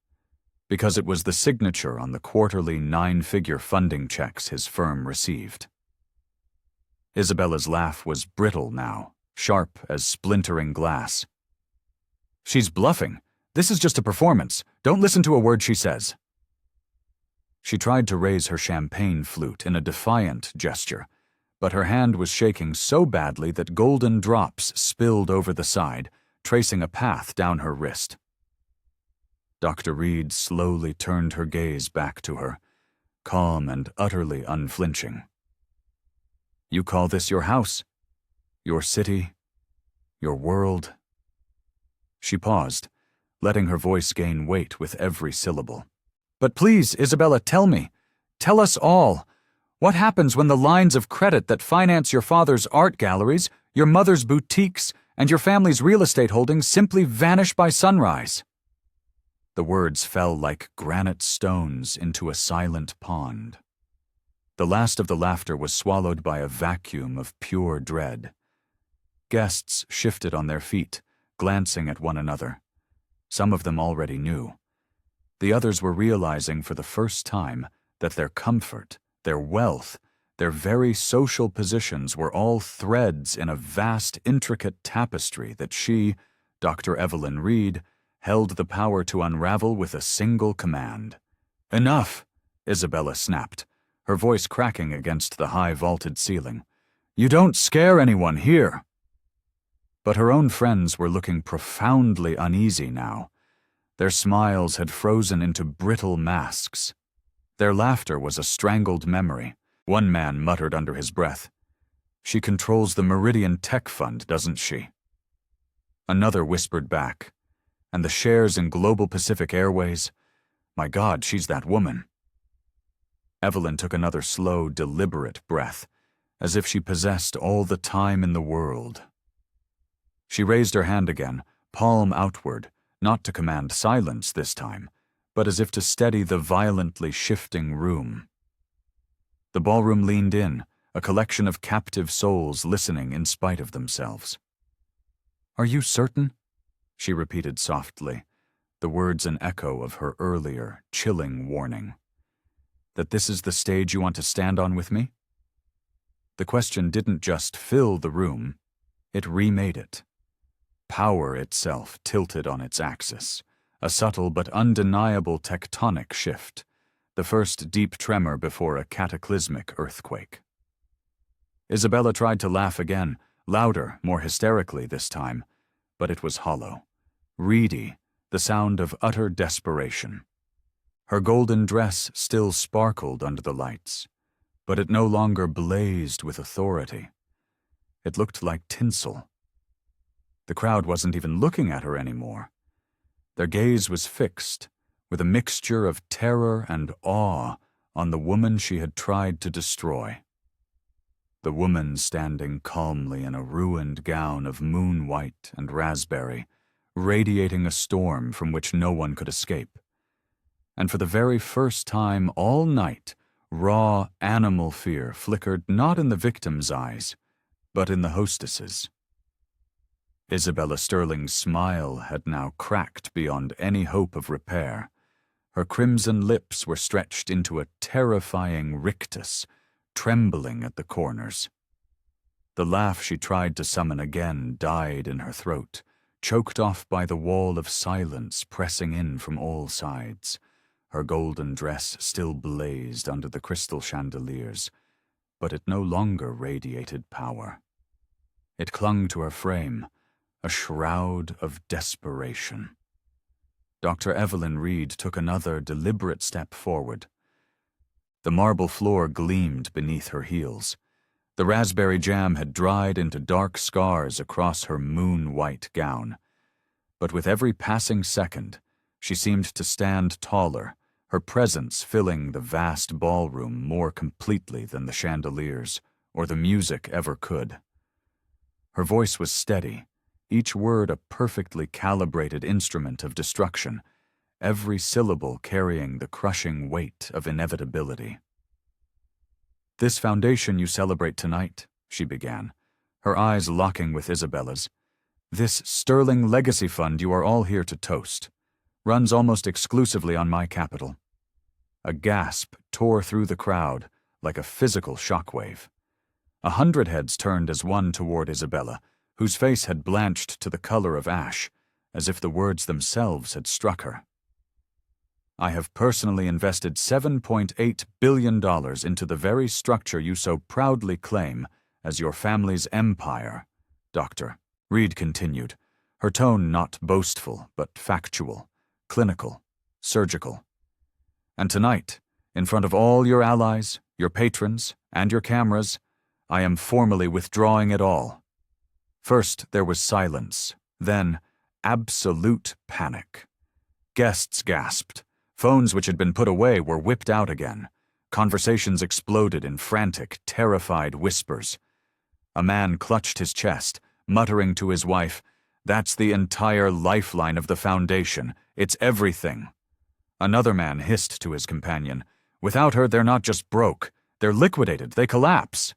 because it was the signature on the quarterly 9-figure funding checks his firm received. Isabella's laugh was brittle now, sharp as splintering glass. "She's bluffing. This is just a performance. Don't listen to a word she says." She tried to raise her champagne flute in a defiant gesture, but her hand was shaking so badly that golden drops spilled over the side, tracing a path down her wrist. Dr. Reed slowly turned her gaze back to her, calm and utterly unflinching. "You call this your house? Your city? Your world?" She paused, letting her voice gain weight with every syllable. "But please, Isabella, tell me. Tell us all. What happens when the lines of credit that finance your father's art galleries, your mother's boutiques, and your family's real estate holdings simply vanish by sunrise?" The words fell like granite stones into a silent pond. The last of the laughter was swallowed by a vacuum of pure dread. Guests shifted on their feet, glancing at one another. Some of them already knew. The others were realizing for the first time that their comfort, their wealth, their very social positions were all threads in a vast, intricate tapestry that she, Dr. Evelyn Reed, held the power to unravel with a single command. "Enough!" Isabella snapped, her voice cracking against the high vaulted ceiling. "You don't scare anyone here." But her own friends were looking profoundly uneasy now. Their smiles had frozen into brittle masks. Their laughter was a strangled memory. One man muttered under his breath, "She controls the Meridian Tech Fund, doesn't she?" Another whispered back, "And the shares in Global Pacific Airways? My God, she's that woman." Evelyn took another slow, deliberate breath, as if she possessed all the time in the world. She raised her hand again, palm outward, not to command silence this time, but as if to steady the violently shifting room. The ballroom leaned in, a collection of captive souls listening in spite of themselves. "Are you certain?" she repeated softly, the words an echo of her earlier, chilling warning. "That this is the stage you want to stand on with me?" The question didn't just fill the room, it remade it. Power itself tilted on its axis, a subtle but undeniable tectonic shift, the first deep tremor before a cataclysmic earthquake. Isabella tried to laugh again, louder, more hysterically this time, but it was hollow, reedy, the sound of utter desperation. Her golden dress still sparkled under the lights, but it no longer blazed with authority. It looked like tinsel. The crowd wasn't even looking at her anymore. Their gaze was fixed, with a mixture of terror and awe, on the woman she had tried to destroy. The woman standing calmly in a ruined gown of moon white and raspberry, radiating a storm from which no one could escape. And for the very first time all night, raw animal fear flickered not in the victim's eyes, but in the hostess's. Isabella Sterling's smile had now cracked beyond any hope of repair. Her crimson lips were stretched into a terrifying rictus, trembling at the corners. The laugh she tried to summon again died in her throat, choked off by the wall of silence pressing in from all sides. Her golden dress still blazed under the crystal chandeliers, but it no longer radiated power. It clung to her frame, a shroud of desperation. Dr. Evelyn Reed took another deliberate step forward. The marble floor gleamed beneath her heels. The raspberry jam had dried into dark scars across her moon-white gown. But with every passing second, she seemed to stand taller, her presence filling the vast ballroom more completely than the chandeliers or the music ever could. Her voice was steady, each word a perfectly calibrated instrument of destruction, every syllable carrying the crushing weight of inevitability. "This foundation you celebrate tonight," she began, her eyes locking with Isabella's, "this sterling legacy fund you are all here to toast, runs almost exclusively on my capital." A gasp tore through the crowd like a physical shockwave. 100 heads turned as one toward Isabella, whose face had blanched to the color of ash, as if the words themselves had struck her. "I have personally invested $7.8 billion into the very structure you so proudly claim as your family's empire," Dr. Reed continued, her tone not boastful but factual, clinical, surgical. "And tonight, in front of all your allies, your patrons, and your cameras, I am formally withdrawing it all." First there was silence, then absolute panic. Guests gasped. Phones which had been put away were whipped out again. Conversations exploded in frantic, terrified whispers. A man clutched his chest, muttering to his wife, "That's the entire lifeline of the foundation. It's everything." Another man hissed to his companion, "Without her, they're not just broke. They're liquidated. They collapse."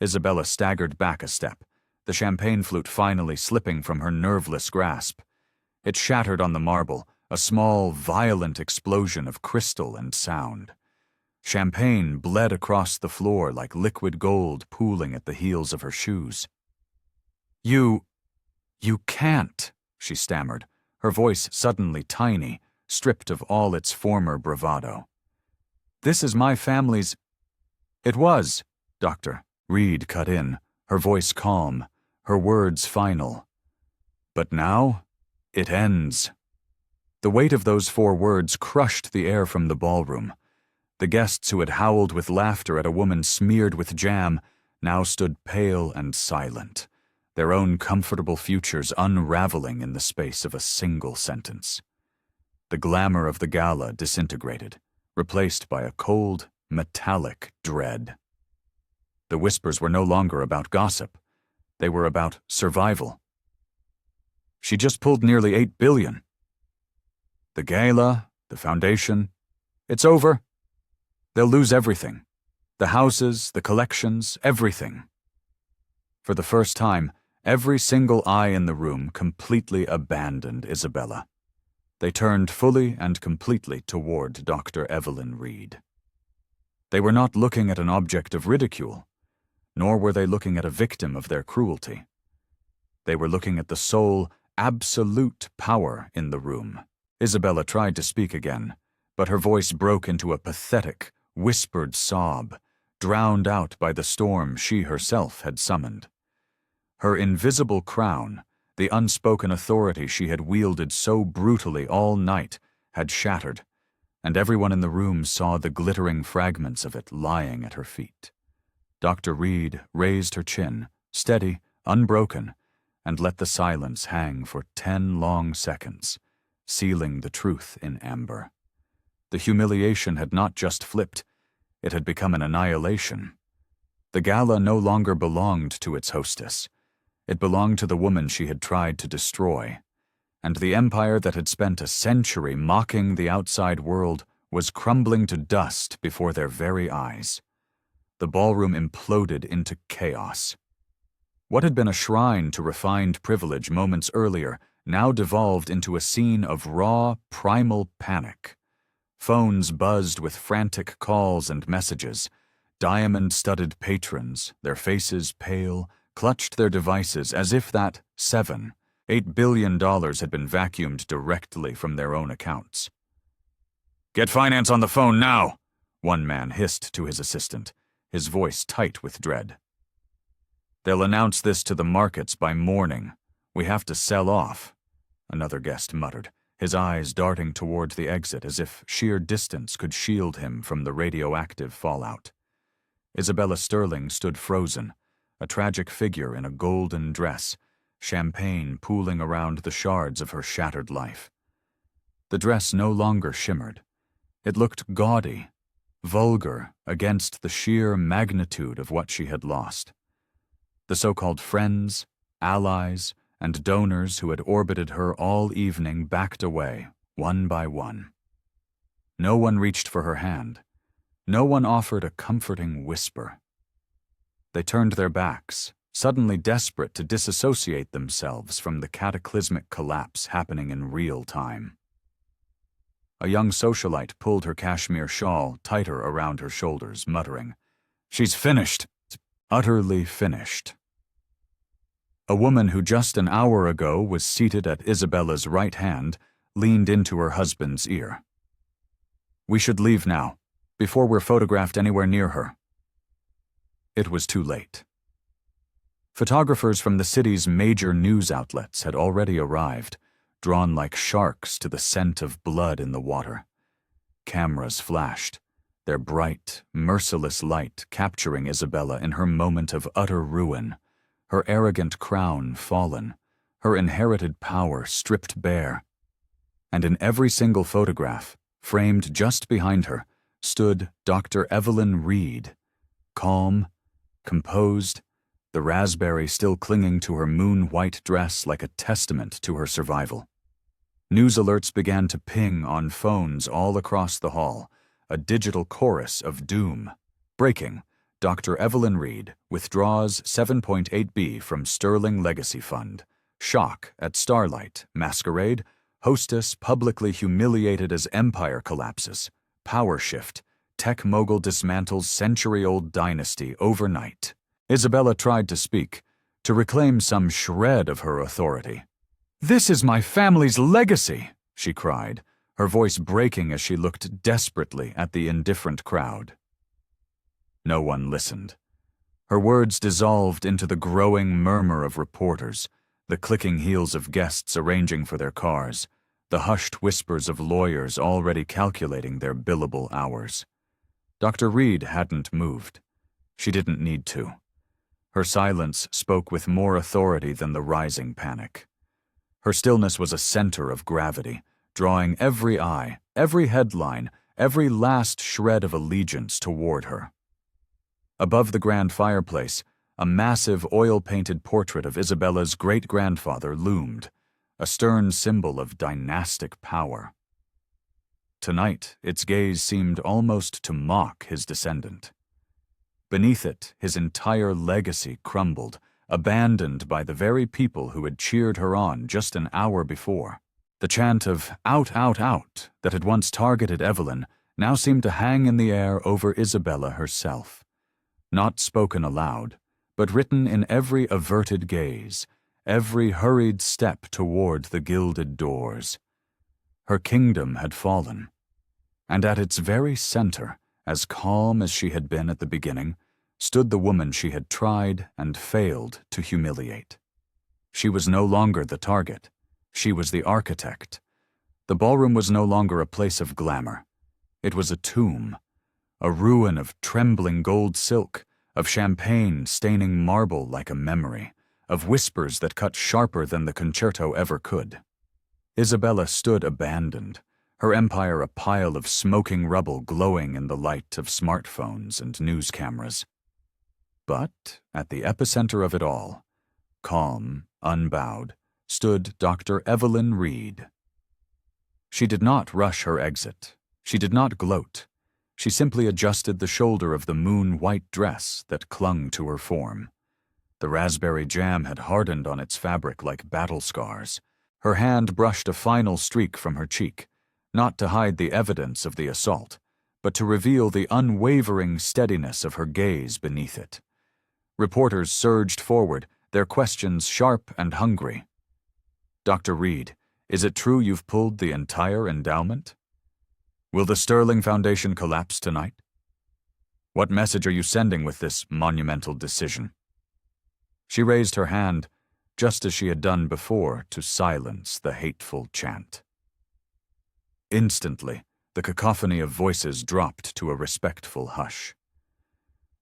Isabella staggered back a step, the champagne flute finally slipping from her nerveless grasp. It shattered on the marble, a small, violent explosion of crystal and sound. Champagne bled across the floor like liquid gold pooling at the heels of her shoes. You can't," she stammered, her voice suddenly tiny, stripped of all its former bravado. "This is my family's—" "It was," Dr. Reed cut in, her voice calm, her words final. But now, it ends. The weight of those 4 words crushed the air from the ballroom. The guests who had howled with laughter at a woman smeared with jam now stood pale and silent, their own comfortable futures unraveling in the space of a single sentence. The glamour of the gala disintegrated, replaced by a cold, metallic dread. The whispers were no longer about gossip. They were about survival. She just pulled nearly $8 billion. The gala, the foundation, it's over. They'll lose everything. The houses, the collections, everything. For the first time, every single eye in the room completely abandoned Isabella. They turned fully and completely toward Dr. Evelyn Reed. They were not looking at an object of ridicule, nor were they looking at a victim of their cruelty. They were looking at the sole, absolute power in the room. Isabella tried to speak again, but her voice broke into a pathetic, whispered sob, drowned out by the storm she herself had summoned. Her invisible crown, the unspoken authority she had wielded so brutally all night, had shattered, and everyone in the room saw the glittering fragments of it lying at her feet. Dr. Reed raised her chin, steady, unbroken, and let the silence hang for 10 long seconds, sealing the truth in amber. The humiliation had not just flipped, it had become an annihilation. The gala no longer belonged to its hostess. It belonged to the woman she had tried to destroy, and the empire that had spent a century mocking the outside world was crumbling to dust before their very eyes. The ballroom imploded into chaos. What had been a shrine to refined privilege moments earlier now devolved into a scene of raw, primal panic. Phones buzzed with frantic calls and messages. Diamond-studded patrons, their faces pale, clutched their devices as if that $8 billion had been vacuumed directly from their own accounts. "Get finance on the phone now," one man hissed to his assistant, his voice tight with dread. "They'll announce this to the markets by morning. We have to sell off," another guest muttered, his eyes darting toward the exit as if sheer distance could shield him from the radioactive fallout. Isabella Sterling stood frozen, a tragic figure in a golden dress, champagne pooling around the shards of her shattered life. The dress no longer shimmered. It looked gaudy, vulgar against the sheer magnitude of what she had lost. The so-called friends, allies, and donors who had orbited her all evening backed away, one by one. No one reached for her hand. No one offered a comforting whisper. They turned their backs, suddenly desperate to disassociate themselves from the cataclysmic collapse happening in real time. A young socialite pulled her cashmere shawl tighter around her shoulders, muttering, "She's finished, utterly finished." A woman who just an hour ago was seated at Isabella's right hand leaned into her husband's ear. "We should leave now, before we're photographed anywhere near her." It was too late. Photographers from the city's major news outlets had already arrived, drawn like sharks to the scent of blood in the water. Cameras flashed, their bright, merciless light capturing Isabella in her moment of utter ruin, her arrogant crown fallen, her inherited power stripped bare. And in every single photograph, framed just behind her, stood Dr. Evelyn Reed, calm, composed, the raspberry still clinging to her moon-white dress like a testament to her survival. News alerts began to ping on phones all across the hall, a digital chorus of doom. Breaking: Dr. Evelyn Reed withdraws $7.8 from Sterling Legacy Fund. Shock at Starlight Masquerade. Hostess publicly humiliated as empire collapses. Power shift. Tech mogul dismantles century-old dynasty overnight. Isabella tried to speak, to reclaim some shred of her authority. "This is my family's legacy," she cried, her voice breaking as she looked desperately at the indifferent crowd. No one listened. Her words dissolved into the growing murmur of reporters, the clicking heels of guests arranging for their cars, the hushed whispers of lawyers already calculating their billable hours. Dr. Reed hadn't moved. She didn't need to. Her silence spoke with more authority than the rising panic. Her stillness was a center of gravity, drawing every eye, every headline, every last shred of allegiance toward her. Above the grand fireplace, a massive oil-painted portrait of Isabella's great-grandfather loomed, a stern symbol of dynastic power. Tonight, its gaze seemed almost to mock his descendant. Beneath it, his entire legacy crumbled, abandoned by the very people who had cheered her on just an hour before. The chant of "out, out, out" that had once targeted Evelyn now seemed to hang in the air over Isabella herself. Not spoken aloud, but written in every averted gaze, every hurried step toward the gilded doors. Her kingdom had fallen, and at its very center, as calm as she had been at the beginning, stood the woman she had tried and failed to humiliate. She was no longer the target. She was the architect. The ballroom was no longer a place of glamour. It was a tomb, a ruin of trembling gold silk, of champagne staining marble like a memory, of whispers that cut sharper than the concerto ever could. Isabella stood abandoned, her empire a pile of smoking rubble glowing in the light of smartphones and news cameras. But at the epicenter of it all, calm, unbowed, stood Dr. Evelyn Reed. She did not rush her exit. She did not gloat. She simply adjusted the shoulder of the moon-white dress that clung to her form. The raspberry jam had hardened on its fabric like battle scars. Her hand brushed a final streak from her cheek, not to hide the evidence of the assault, but to reveal the unwavering steadiness of her gaze beneath it. Reporters surged forward, their questions sharp and hungry. "Dr. Reed, is it true you've pulled the entire endowment? Will the Sterling Foundation collapse tonight? What message are you sending with this monumental decision?" She raised her hand, just as she had done before, to silence the hateful chant. Instantly, the cacophony of voices dropped to a respectful hush.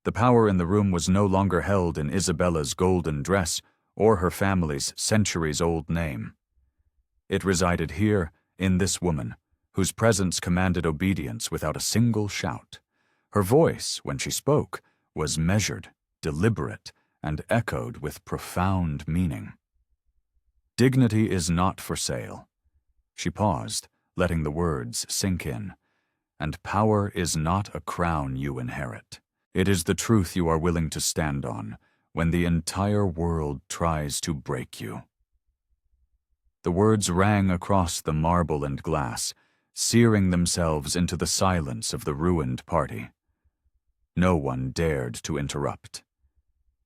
The power in the room was no longer held in Isabella's golden dress or her family's centuries-old name. It resided here, in this woman, whose presence commanded obedience without a single shout. Her voice, when she spoke, was measured, deliberate, and echoed with profound meaning. "Dignity is not for sale." She paused, letting the words sink in. "And power is not a crown you inherit. It is the truth you are willing to stand on when the entire world tries to break you." The words rang across the marble and glass, searing themselves into the silence of the ruined party. No one dared to interrupt.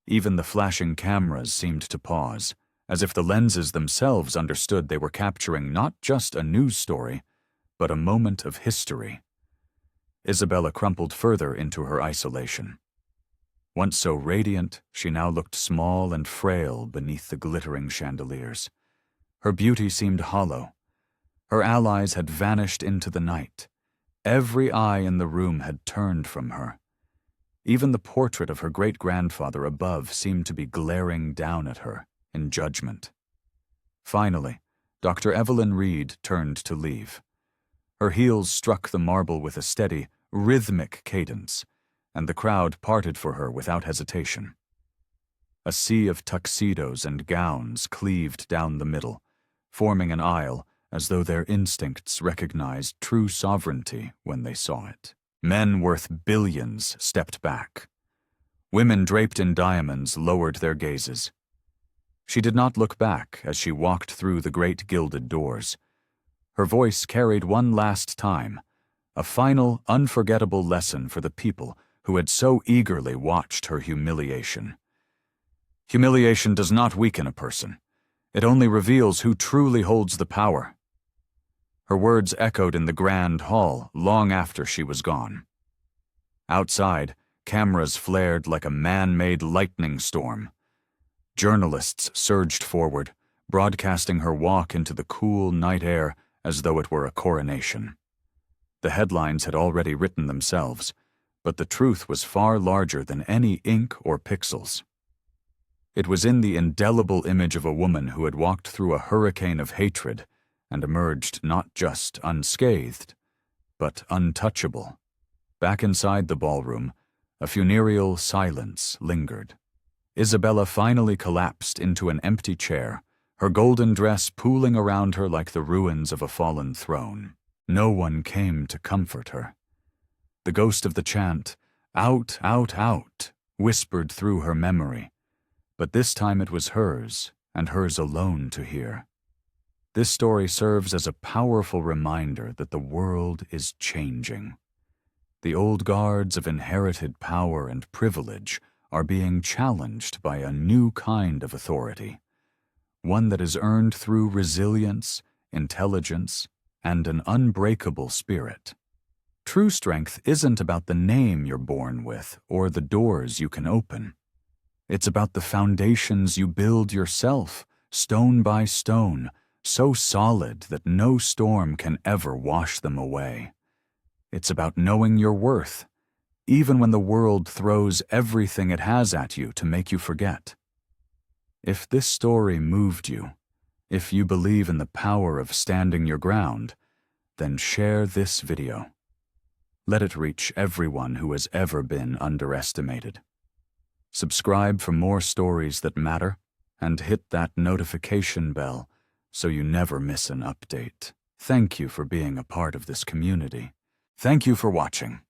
Even the flashing cameras seemed to pause, as if the lenses themselves understood they were capturing not just a news story, but a moment of history. Isabella crumpled further into her isolation. Once so radiant, she now looked small and frail beneath the glittering chandeliers. Her beauty seemed hollow. Her allies had vanished into the night. Every eye in the room had turned from her. Even the portrait of her great-grandfather above seemed to be glaring down at her in judgment. Finally, Dr. Evelyn Reed turned to leave. Her heels struck the marble with a steady, rhythmic cadence, and the crowd parted for her without hesitation. A sea of tuxedos and gowns cleaved down the middle, forming an aisle as though their instincts recognized true sovereignty when they saw it. Men worth billions stepped back. Women draped in diamonds lowered their gazes. She did not look back as she walked through the great gilded doors. Her voice carried one last time, a final, unforgettable lesson for the people who had so eagerly watched her humiliation. Humiliation does not weaken a person. It only reveals who truly holds the power. Her words echoed in the grand hall long after she was gone. Outside, Cameras flared like a man-made lightning storm. Journalists surged forward, broadcasting her walk into the cool night air as though it were a coronation. The headlines had already written themselves, but the truth was far larger than any ink or pixels. It was in the indelible image of a woman who had walked through a hurricane of hatred and emerged not just unscathed, but untouchable. Back inside the ballroom, a funereal silence lingered. Isabella finally collapsed into an empty chair, her golden dress pooling around her like the ruins of a fallen throne. No one came to comfort her. The ghost of the chant, "Out, out, out," whispered through her memory, but this time it was hers, and hers alone to hear. This story serves as a powerful reminder that the world is changing. The old guards of inherited power and privilege are being challenged by a new kind of authority, one that is earned through resilience, intelligence, and an unbreakable spirit. True strength isn't about the name you're born with or the doors you can open. It's about the foundations you build yourself, stone by stone, so solid that no storm can ever wash them away. It's about knowing your worth, even when the world throws everything it has at you to make you forget. If this story moved you, if you believe in the power of standing your ground, then share this video. Let it reach everyone who has ever been underestimated. Subscribe for more stories that matter, and hit that notification bell so you never miss an update. Thank you for being a part of this community. Thank you for watching.